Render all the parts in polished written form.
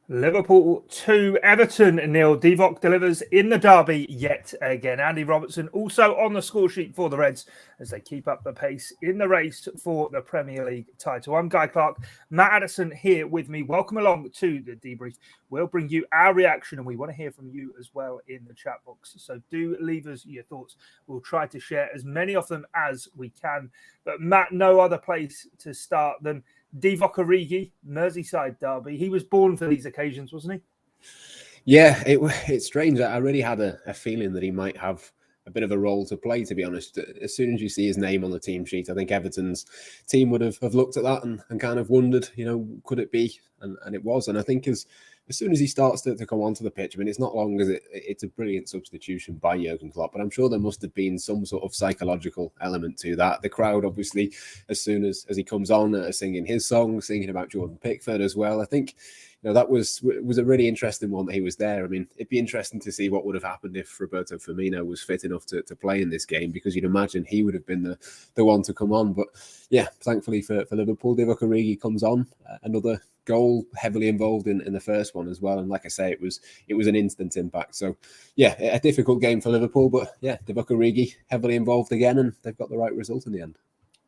Liverpool 2, Everton 0. Divock delivers in the derby yet again. Andy Robertson also on the score sheet for the Reds as they keep up the pace in the race for the Premier League title. I'm Guy Clarke. Matt Addison here with me. Welcome along to the debrief. We'll bring you our reaction and we want to hear from you as well in the chat box. So do leave us your thoughts. We'll try to share as many of them as we can. But Matt, no other place to start than Divock Origi, Merseyside derby. He was born for these occasions, wasn't he? Yeah, it's strange. I really had a feeling that he might have a bit of a role to play, to be honest. As soon as you see his name on the team sheet, I think Everton's team would have looked at that and kind of wondered, could it be? And it was. And I think as soon as he starts to come onto the pitch, I mean, it's not long as it's a brilliant substitution by Jurgen Klopp, but I'm sure there must have been some sort of psychological element to that. The crowd, obviously, as soon as he comes on, singing his song, singing about Jordan Pickford as well. I think that was a really interesting one that he was there. I mean, it'd be interesting to see what would have happened if Roberto Firmino was fit enough to play in this game, because you'd imagine he would have been the one to come on. But yeah, thankfully for Liverpool, Divock Origi comes on. Another goal, heavily involved in the first one as well. And like I say, it was an instant impact. So yeah, a difficult game for Liverpool, but yeah, Divock Origi heavily involved again, and they've got the right result in the end.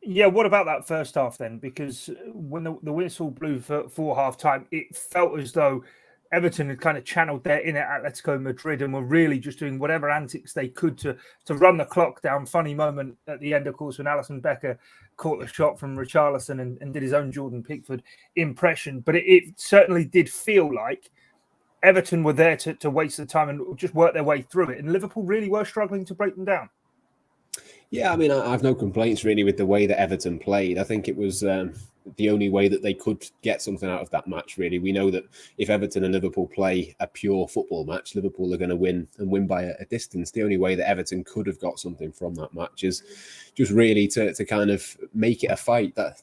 Yeah, what about that first half then? Because when the whistle blew for half time, it felt as though Everton had kind of channeled their inner Atletico Madrid and were really just doing whatever antics they could to run the clock down. Funny moment at the end, of course, when Alisson Becker caught the shot from Richarlison and did his own Jordan Pickford impression. But it certainly did feel like Everton were there to waste the time and just work their way through it. And Liverpool really were struggling to break them down. Yeah, I mean, I have no complaints really with the way that Everton played. I think it was the only way that they could get something out of that match, really. We know that if Everton and Liverpool play a pure football match, Liverpool are going to win and win by a distance. The only way that Everton could have got something from that match is just really to kind of make it a fight. That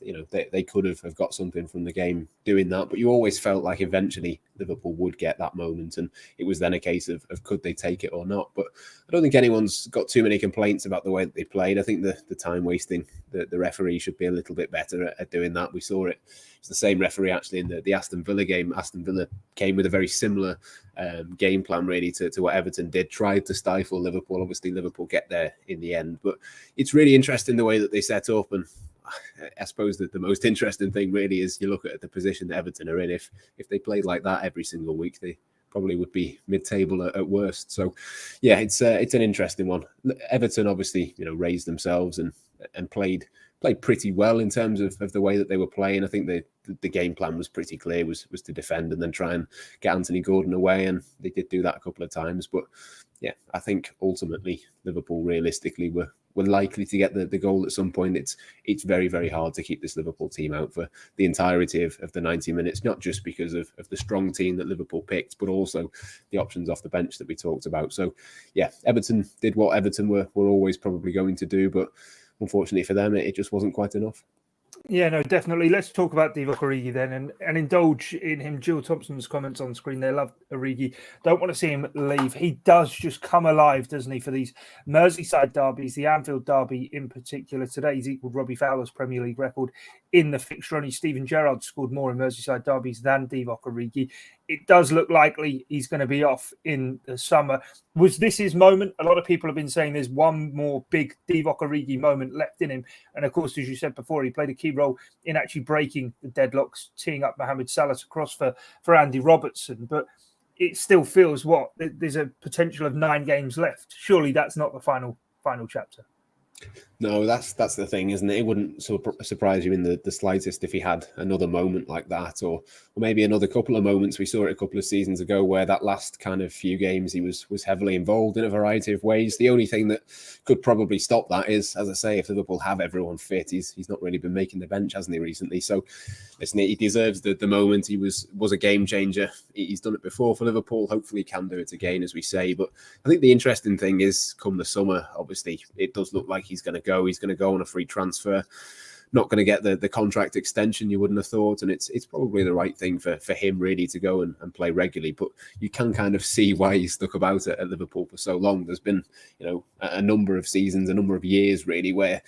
they could have got something from the game doing that, but you always felt like eventually Liverpool would get that moment, and it was then a case of could they take it or not. But I don't think anyone's got too many complaints about the way that they played. I think the time wasting, the referee should be a little bit better at doing that. We saw it. It's the same referee actually in the Aston Villa game. Aston Villa came with a very similar game plan really to what Everton did, tried to stifle Liverpool. Obviously Liverpool get there in the end, but it's really interesting the way that they set up. And I suppose that the most interesting thing really is you look at the position that Everton are in. If they played like that every single week, they probably would be mid-table at worst. So yeah, it's an interesting one. Everton obviously raised themselves and played pretty well in terms of the way that they were playing. I think the game plan was pretty clear, was to defend and then try and get Anthony Gordon away, and they did do that a couple of times. But yeah, I think ultimately Liverpool realistically were likely to get the goal at some point. It's very, very hard to keep this Liverpool team out for the entirety of the 90 minutes, not just because of the strong team that Liverpool picked, but also the options off the bench that we talked about. So yeah, Everton did what Everton were always probably going to do, but unfortunately for them, it just wasn't quite enough. Yeah, no, definitely. Let's talk about Divock Origi then and indulge in him. Jill Thompson's comments on screen. They love Origi. Don't want to see him leave. He does just come alive, doesn't he, for these Merseyside derbies, the Anfield derby in particular. Today he's equalled Robbie Fowler's Premier League record in the fixture. Only Steven Gerrard scored more in Merseyside derbies than Divock Origi. It does look likely he's going to be off in the summer. Was this his moment? A lot of people have been saying there's one more big Divock Origi moment left in him. And of course, as you said before, he played a key role in actually breaking the deadlocks, teeing up Mohamed Salah's cross for Andy Robertson. But it still feels there's a potential of 9 games left. Surely that's not the final chapter. No, that's the thing, isn't it? It wouldn't surprise you in the slightest if he had another moment like that, or maybe another couple of moments. We saw it a couple of seasons ago where that last kind of few games he was heavily involved in a variety of ways. The only thing that could probably stop that is, as I say, if Liverpool have everyone fit. He's not really been making the bench, hasn't he, recently? So listen, he deserves the moment. He was a game changer. He's done it before for Liverpool. Hopefully he can do it again, as we say. But I think the interesting thing is, come the summer, obviously it does look like he's going to go. He's going to go on a free transfer, not going to get the contract extension you wouldn't have thought. And it's probably the right thing for him really to go and play regularly. But you can kind of see why he's stuck about it at Liverpool for so long. There's been, a number of seasons, a number of years really where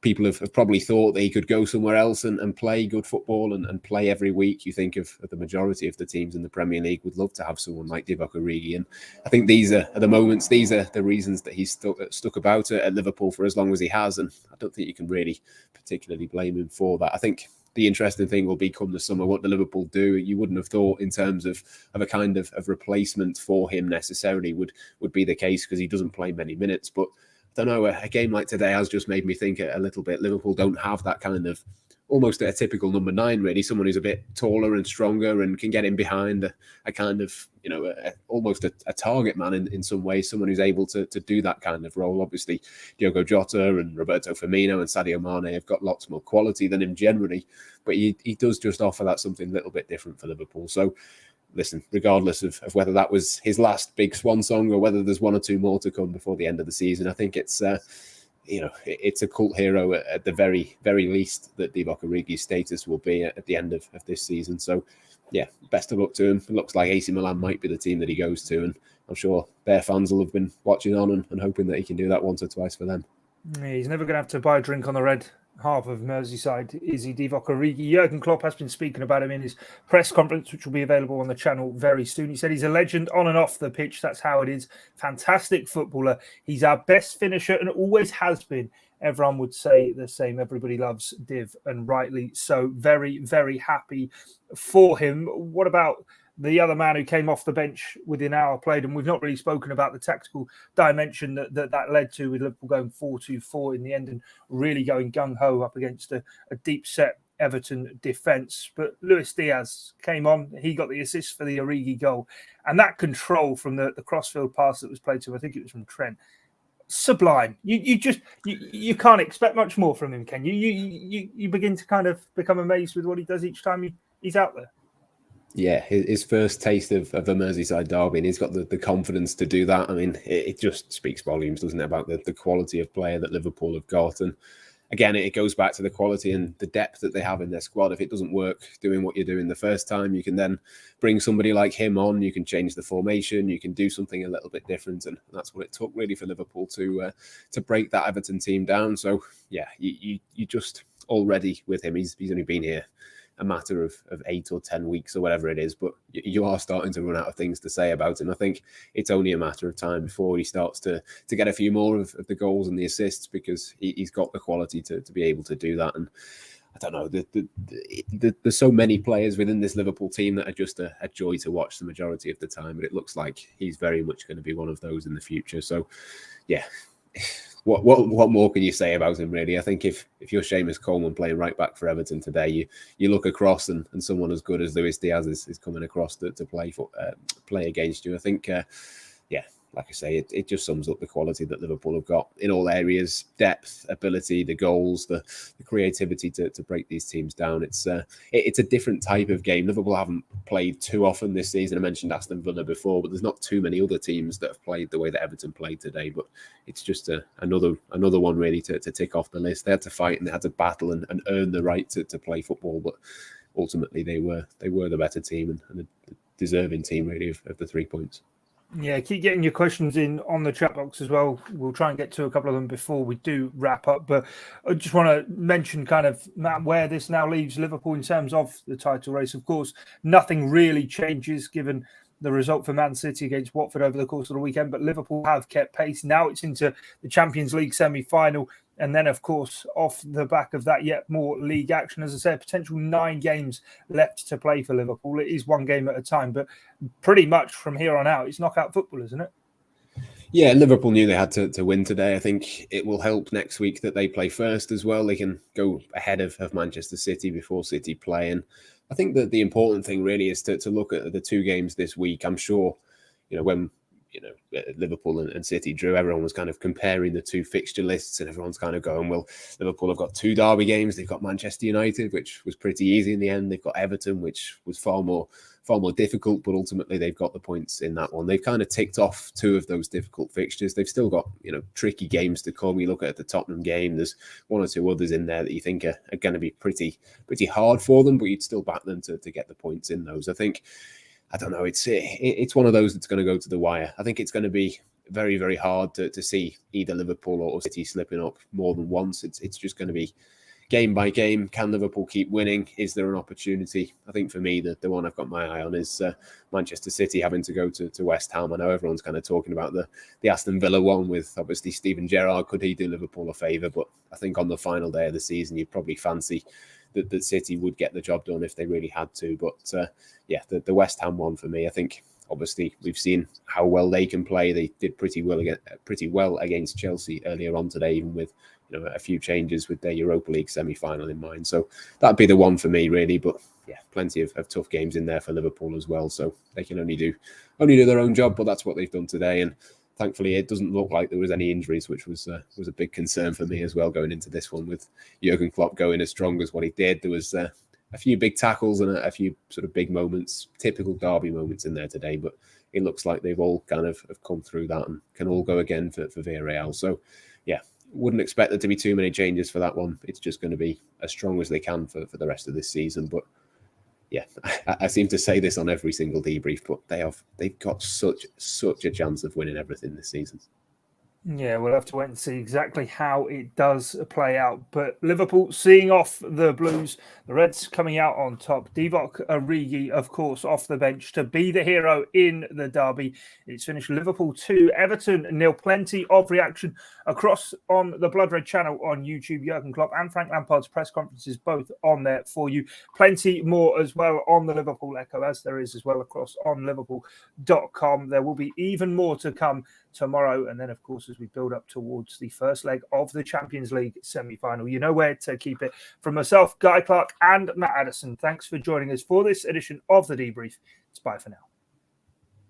people have probably thought that he could go somewhere else and play good football and play every week. You think of the majority of the teams in the Premier League would love to have someone like Divock Origi. And I think these are the moments, these are the reasons that he's stuck about it at Liverpool for as long as he has. And I don't think you can really particularly blame him for that. I think the interesting thing will be come the summer, what the Liverpool do. You wouldn't have thought in terms of a kind of replacement for him necessarily would be the case, because he doesn't play many minutes. But I don't know, a game like today has just made me think a little bit. Liverpool don't have that kind of almost a typical number 9, really. Someone who's a bit taller and stronger and can get in behind a kind of, almost a target man in some ways. Someone who's able to do that kind of role. Obviously, Diogo Jota and Roberto Firmino and Sadio Mane have got lots more quality than him generally, but he does just offer that something a little bit different for Liverpool. So, listen, regardless of whether that was his last big swan song or whether there's one or two more to come before the end of the season, I think it's it's a cult hero at the very, very least that Divock Origi's status will be at the end of this season. So, yeah, best of luck to him. It looks like AC Milan might be the team that he goes to, and I'm sure their fans will have been watching on and hoping that he can do that once or twice for them. Yeah, he's never going to have to buy a drink on the red half of Merseyside, is he, Divock Origi? Jurgen Klopp has been speaking about him in his press conference, which will be available on the channel very soon. He said he's a legend on and off the pitch. That's how it is. Fantastic footballer. He's our best finisher and always has been. Everyone would say the same. Everybody loves Div, and rightly so. Very, very happy for him. What about the other man who came off the bench within an hour played? And we've not really spoken about the tactical dimension that led to, with Liverpool going 4-2-4 in the end and really going gung-ho up against a deep set Everton defence. But Luis Diaz came on. He got the assist for the Origi goal. And that control from the crossfield pass that was played to, I think it was from Trent, sublime. You can't expect much more from him, can you? You begin to kind of become amazed with what he does each time he's out there. Yeah, his first taste of a Merseyside derby, and he's got the confidence to do that. I mean, it just speaks volumes, doesn't it, about the quality of player that Liverpool have got. And again, it goes back to the quality and the depth that they have in their squad. If it doesn't work doing what you're doing the first time, you can then bring somebody like him on. You can change the formation. You can do something a little bit different, and that's what it took really for Liverpool to break that Everton team down. So yeah, you just already with him, he's only been here a matter of 8 or 10 weeks or whatever it is, but you are starting to run out of things to say about him. I think it's only a matter of time before he starts to get a few more of the goals and the assists, because he's got the quality to be able to do that. And I don't know, there's so many players within this Liverpool team that are just a joy to watch the majority of the time, but it looks like he's very much going to be one of those in the future. So yeah, What more can you say about him, really? I think if you're Seamus Coleman playing right back for Everton today, you look across and someone as good as Luis Diaz is coming across to play against you. I think, like I say, it just sums up the quality that Liverpool have got in all areas: depth, ability, the goals, the creativity to break these teams down. It's a different type of game. Liverpool haven't played too often this season. I mentioned Aston Villa before, but there's not too many other teams that have played the way that Everton played today. But it's just another one really to tick off the list. They had to fight and they had to battle and earn the right to play football, but ultimately they were the better team and the deserving team really of the 3 points. Yeah, keep getting your questions in on the chat box as well. We'll try and get to a couple of them before we do wrap up. But I just want to mention kind of, Matt, where this now leaves Liverpool in terms of the title race. Of course, nothing really changes given the result for Man City against Watford over the course of the weekend. But Liverpool have kept pace. Now it's into the Champions League semi-final. And then, of course, off the back of that, yet more league action. As I said, potential 9 games left to play for Liverpool. It is one game at a time, but pretty much from here on out, it's knockout football, isn't it? Yeah, Liverpool knew they had to win today. I think it will help next week that they play first as well. They can go ahead of Manchester City before City play. And I think that the important thing really is to look at the 2 games this week. I'm sure, when Liverpool and City drew, everyone was kind of comparing the 2 fixture lists, and everyone's kind of going, well, Liverpool have got 2 derby games. They've got Manchester United, which was pretty easy in the end. They've got Everton, which was far more difficult, but ultimately they've got the points in that one. They've kind of ticked off 2 of those difficult fixtures. They've still got, tricky games to come. You look at the Tottenham game, there's 1 or 2 others in there that you think are going to be pretty hard for them, but you'd still back them to get the points in those. I don't know. It's one of those that's going to go to the wire. I think it's going to be very, very hard to see either Liverpool or City slipping up more than once. It's just going to be game by game. Can Liverpool keep winning? Is there an opportunity? I think for me, the one I've got my eye on is Manchester City having to go to West Ham. I know everyone's kind of talking about the Aston Villa one with obviously Steven Gerrard. Could he do Liverpool a favour? But I think on the final day of the season, you'd probably fancy that City would get the job done if they really had to. But yeah, the West Ham one for me, I think. Obviously, we've seen how well they can play. They did pretty well against Chelsea earlier on today, even with a few changes with their Europa League semi-final in mind. So that'd be the one for me, really. But yeah, plenty of tough games in there for Liverpool as well. So they can only do their own job, but that's what they've done today. And thankfully, it doesn't look like there was any injuries, which was a big concern for me as well going into this one with Jurgen Klopp going as strong as what he did. There was a few big tackles and a few sort of big moments, typical derby moments in there today, but it looks like they've all kind of have come through that and can all go again for Villarreal. So, yeah, wouldn't expect there to be too many changes for that one. It's just going to be as strong as they can for the rest of this season. But yeah, I seem to say this on every single debrief, but they've got such a chance of winning everything this season. Yeah, we'll have to wait and see exactly how it does play out. But Liverpool seeing off the Blues, the Reds coming out on top. Divock Origi, of course, off the bench to be the hero in the derby. It's finished Liverpool 2, Everton 0. Plenty of reaction across on the Blood Red channel on YouTube. Jurgen Klopp and Frank Lampard's press conferences both on there for you. Plenty more as well on the Liverpool Echo, as there is as well across on Liverpool.com. There will be even more to come tomorrow, and then of course as we build up towards the first leg of the Champions League semi-final, you know where to keep it. From myself, Guy Clarke, and Matt Addison, thanks for joining us for this edition of the Debrief. It's bye for now.